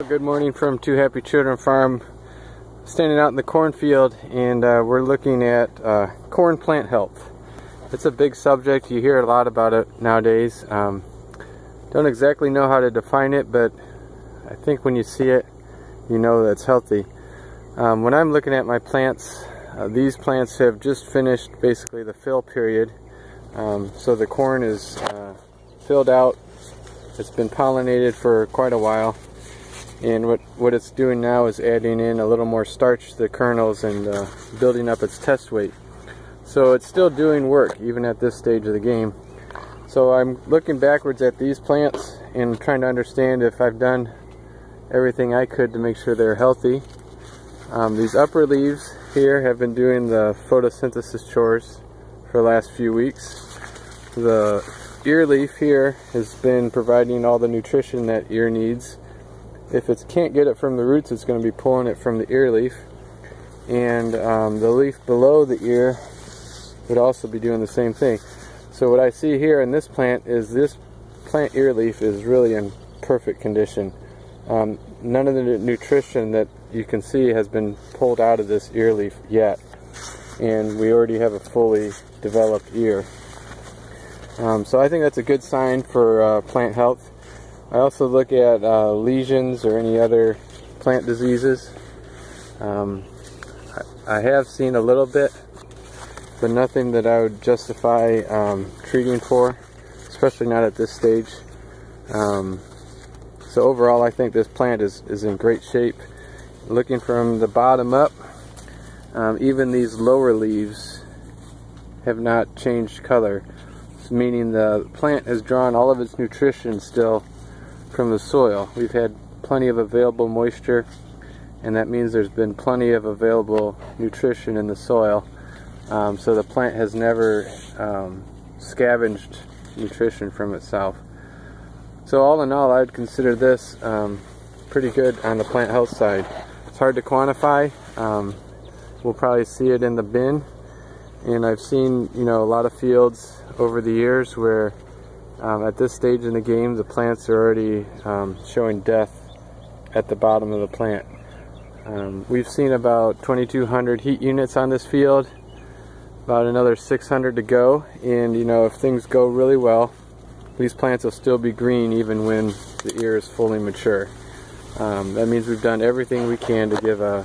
Good morning from Two Happy Children Farm. Standing out in the cornfield, and we're looking at corn plant health. It's a big subject. You hear a lot about it nowadays. Don't exactly know how to define it, but I think when you see it, you know that it's healthy. When I'm looking at my plants, these plants have just finished basically the fill period. So the corn is filled out. It's been pollinated for quite a while. And what it's doing now is adding in a little more starch to the kernels and building up its test weight. So it's still doing work even at this stage of the game. So I'm looking backwards at these plants and trying to understand if I've done everything I could to make sure they're healthy. These upper leaves here have been doing the photosynthesis chores for the last few weeks. The ear leaf here has been providing all the nutrition that ear needs. If it can't get it from the roots, it's going to be pulling it from the ear leaf. And the leaf below the ear would also be doing the same thing. So what I see here in this plant is this plant ear leaf is really in perfect condition. None of the nutrition that you can see has been pulled out of this ear leaf yet. And we already have a fully developed ear. So I think that's a good sign for plant health. I also look at lesions or any other plant diseases. I have seen a little bit, but nothing that I would justify treating for, especially not at this stage. So overall, I think this plant is in great shape. Looking from the bottom up, even these lower leaves have not changed color, meaning the plant has drawn all of its nutrition still from the soil. We've had plenty of available moisture, and that means there's been plenty of available nutrition in the soil. So the plant has never scavenged nutrition from itself. So all in all, I'd consider this pretty good on the plant health side. It's hard to quantify. We'll probably see it in the bin, and I've seen a lot of fields over the years where at this stage in the game, the plants are already showing death at the bottom of the plant. We've seen about 2,200 heat units on this field, about another 600 to go, and if things go really well, these plants will still be green even when the ear is fully mature. That means we've done everything we can to give a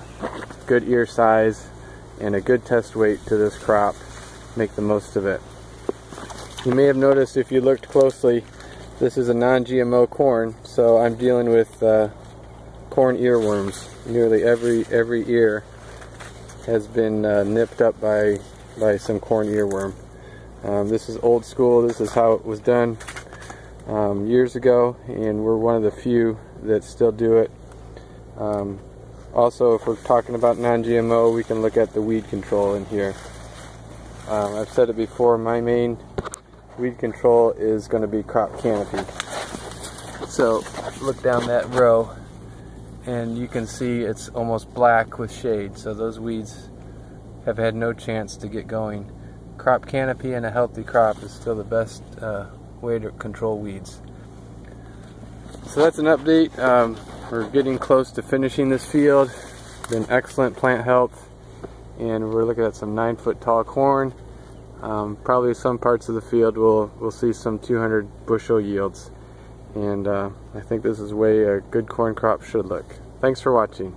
good ear size and a good test weight to this crop, make the most of it. You may have noticed, if you looked closely, this is a non-GMO corn, so I'm dealing with corn earworms. Nearly every ear has been nipped up by some corn earworm. This is old school. This is how it was done years ago, and we're one of the few that still do it. Also, if we're talking about non-GMO, we can look at the weed control in here. I've said it before, my main weed control is going to be crop canopy. So look down that row and you can see it's almost black with shade, so those weeds have had no chance to get going. Crop canopy and a healthy crop is still the best way to control weeds. So that's an update. We're getting close to finishing this field. Been excellent plant health, and we're looking at some 9-foot tall corn. Probably some parts of the field we'll see some 200 bushel yields, and I think this is the way a good corn crop should look. Thanks for watching.